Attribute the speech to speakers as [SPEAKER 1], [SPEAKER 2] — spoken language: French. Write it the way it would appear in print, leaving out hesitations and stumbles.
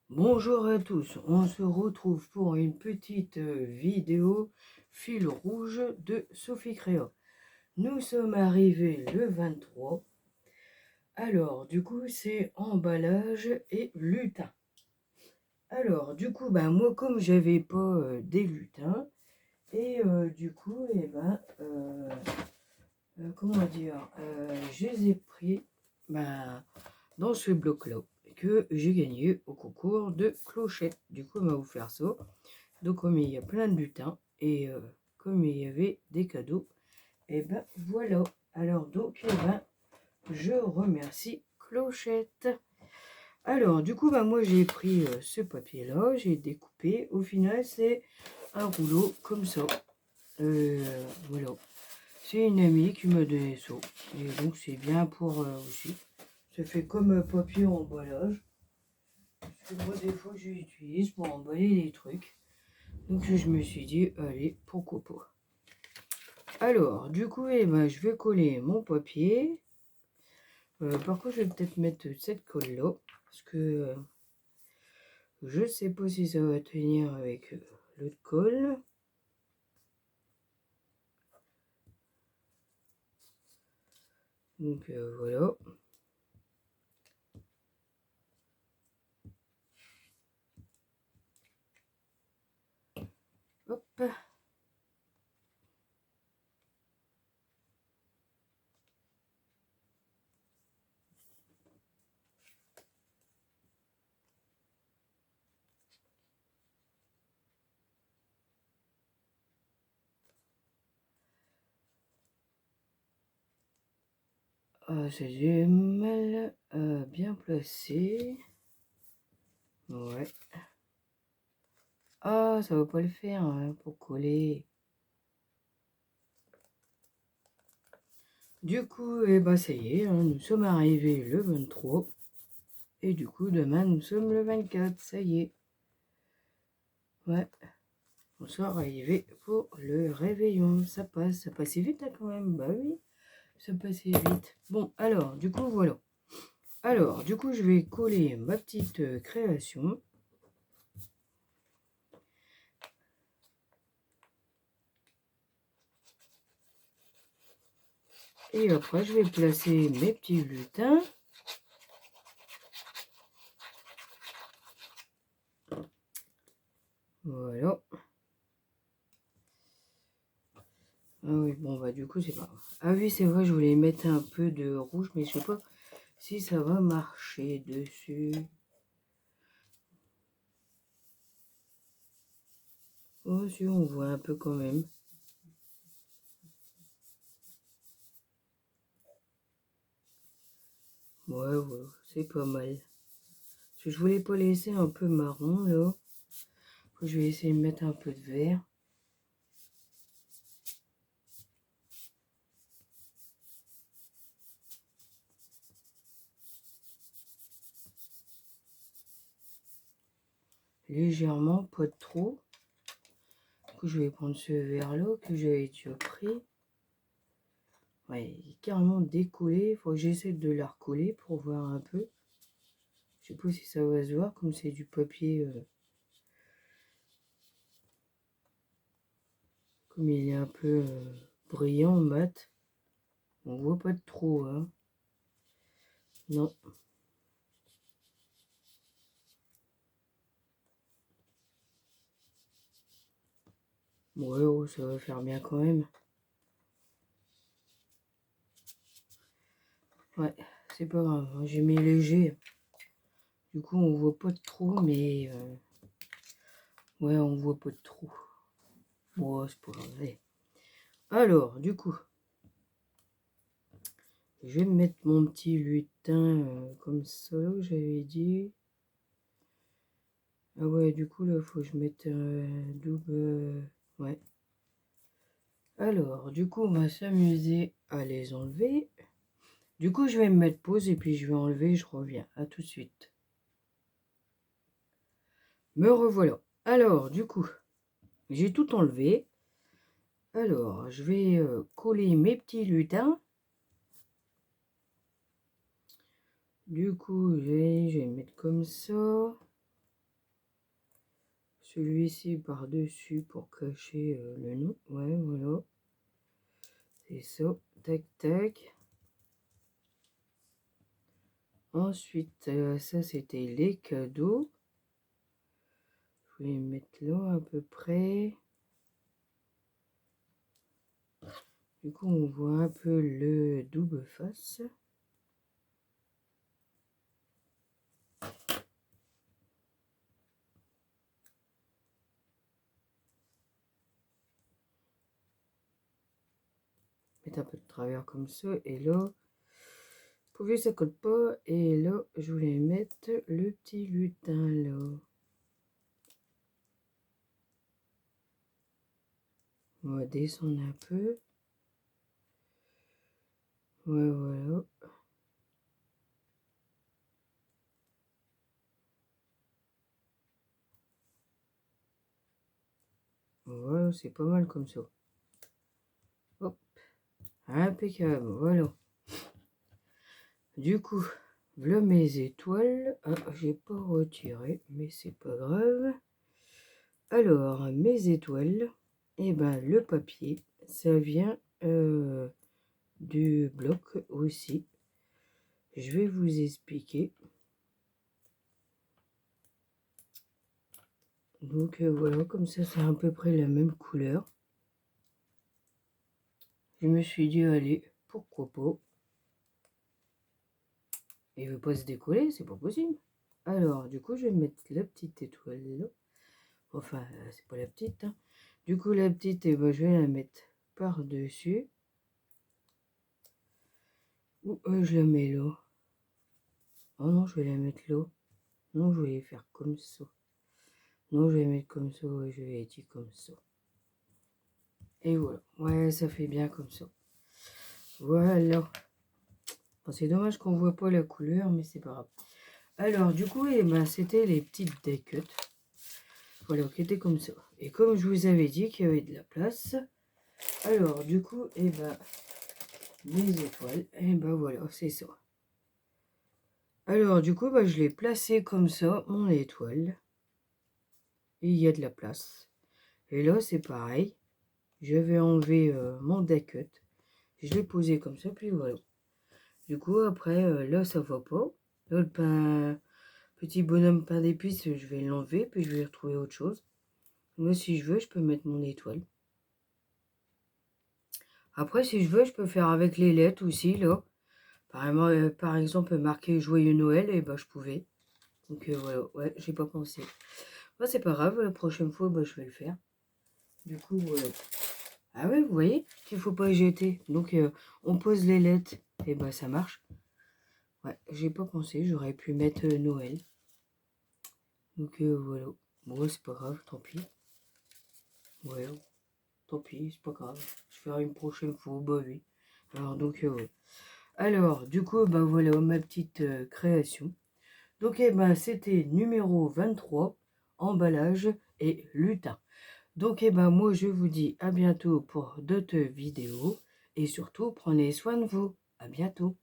[SPEAKER 1] Bonjour à tous, on se retrouve pour une petite vidéo fil rouge de Sophie Créa. Nous sommes arrivés le 23. Alors, du coup, c'est emballage et lutin. Alors, du coup, moi, comme j'avais pas des lutins, et du coup, comment dire, je les ai pris dans ce bloc-là que j'ai gagné au concours de clochette. Du coup, on va vous faire ça. Donc, comme il y a plein de lutins et comme il y avait des cadeaux, et voilà. Alors, donc, je remercie Clochette. Alors, du coup, moi, j'ai pris ce papier-là, j'ai découpé. Au final, c'est un rouleau comme ça. Voilà. C'est une amie qui m'a donné ça. Et donc, c'est bien pour aussi. Ça fait comme papier emballage. Parce que moi, des fois, je l'utilise pour emballer les trucs. Donc, je me suis dit, allez, pourquoi pas. Alors, du coup, je vais coller mon papier. Par contre, je vais peut-être mettre cette colle-là. Parce que je sais pas si ça va tenir avec l'autre colle. Donc, voilà. Hop. C'est du mal bien placé. Ouais. Ah, ça va pas le faire hein, pour coller. Du coup, ça y est, hein, nous sommes arrivés le 23. Et du coup, demain, nous sommes le 24. Ça y est. Ouais. On soit arrivé pour le réveillon. Ça passait vite hein, quand même. Bah oui, ça passait vite. Bon, alors, du coup, voilà. Alors, du coup, je vais coller ma petite création. Et après, je vais placer mes petits lutins. Voilà. Ah oui, bon, du coup, c'est pas grave. Ah oui, c'est vrai, je voulais mettre un peu de rouge, mais je sais pas si ça va marcher dessus. Oh, si, on voit un peu quand même. Ouais, c'est pas mal. Parce que je voulais pas laisser un peu marron, là. Je vais essayer de mettre un peu de vert. Légèrement, pas de trop. Du coup, je vais prendre ce vert-là que j'avais déjà pris. Ouais, il est carrément décollé. Il faut que j'essaie de la recoller pour voir un peu. Je sais pas si ça va se voir, comme c'est du papier. Comme il est un peu brillant, mat. On voit pas de trop, hein. Non. Ouais, oh, ça va faire bien quand même. Ouais, c'est pas grave. Hein, j'ai mis léger. Du coup, on voit pas de trop, mais... ouais, on voit pas de trop. Bon, c'est pas grave. Allez. Alors, du coup, je vais mettre mon petit lutin comme ça, j'avais dit. Ah ouais, du coup, là, faut que je mette double... ouais. Alors, du coup, on va s'amuser à les enlever. Du coup, je vais me mettre pause et puis je vais enlever, je reviens. À tout de suite. Me revoilà. Alors, du coup, j'ai tout enlevé. Alors, je vais coller mes petits lutins. Du coup, je vais mettre comme ça. celui-ci par-dessus pour cacher le nom. Ouais, voilà. C'est ça. Tac, tac. Ensuite, ça, c'était les cadeaux. Je vais mettre là à peu près. Du coup, on voit un peu le double face. Mettre un peu de travers comme ça. Et là, pour que ça colle pas. Et là, je voulais mettre le petit lutin là. On va descendre un peu. Ouais, voilà. Voilà, c'est pas mal comme ça. Hop. Impeccable, voilà. Du coup, voilà mes étoiles. Ah, j'ai pas retiré, mais c'est pas grave. Alors, mes étoiles, et ben le papier, ça vient du bloc aussi. Je vais vous expliquer. Donc voilà, comme ça, c'est à peu près la même couleur. Je me suis dit, allez, pourquoi pas. Il veut pas se décoller, c'est pas possible. Alors, du coup, je vais mettre la petite étoile là. Enfin, c'est pas la petite. Hein. Du coup, la petite, eh ben, je vais la mettre par-dessus. Ou je la mets là. Oh non, je vais la mettre là. Non, je vais faire comme ça. Non, je vais mettre comme ça. Ouais, je vais étirer comme ça. Et voilà. Ouais, ça fait bien comme ça. Voilà. Bon, c'est dommage qu'on voit pas la couleur, mais c'est pas grave. Alors, du coup, eh ben, c'était les petites die cut. Voilà, qui étaient comme ça. Et comme je vous avais dit qu'il y avait de la place, alors, du coup, eh ben, les étoiles, et ben voilà, c'est ça. Alors, du coup, bah, je l'ai placé comme ça, mon étoile. Et il y a de la place. Et là, c'est pareil. Je vais enlever mon die cut. Je l'ai posé comme ça, puis voilà. Du coup, après, là, ça va pas. Là, le pain, petit bonhomme pain d'épices, je vais l'enlever, puis je vais retrouver autre chose. Moi, si je veux, je peux mettre mon étoile. Après, si je veux, je peux faire avec les lettres aussi, là. Par exemple, marquer Joyeux Noël, et ben je pouvais. Donc voilà, ouais, j'ai pas pensé. Moi, c'est pas grave, la prochaine fois, bah, je vais le faire. Du coup, voilà. Ah ouais, vous voyez qu'il faut pas jeter. Donc, on pose les lettres, et bah ça marche. Ouais, j'ai pas pensé, j'aurais pu mettre Noël. Donc voilà. Bon, c'est pas grave, tant pis. Ouais, tant pis, c'est pas grave. Je ferai une prochaine fois, bah oui. Alors, donc, ouais. Alors, du coup, bah voilà ma petite création. Donc, eh ben, c'était numéro 23, emballage et lutin. Donc, eh ben, moi, je vous dis à bientôt pour d'autres vidéos. Et surtout, prenez soin de vous. À bientôt.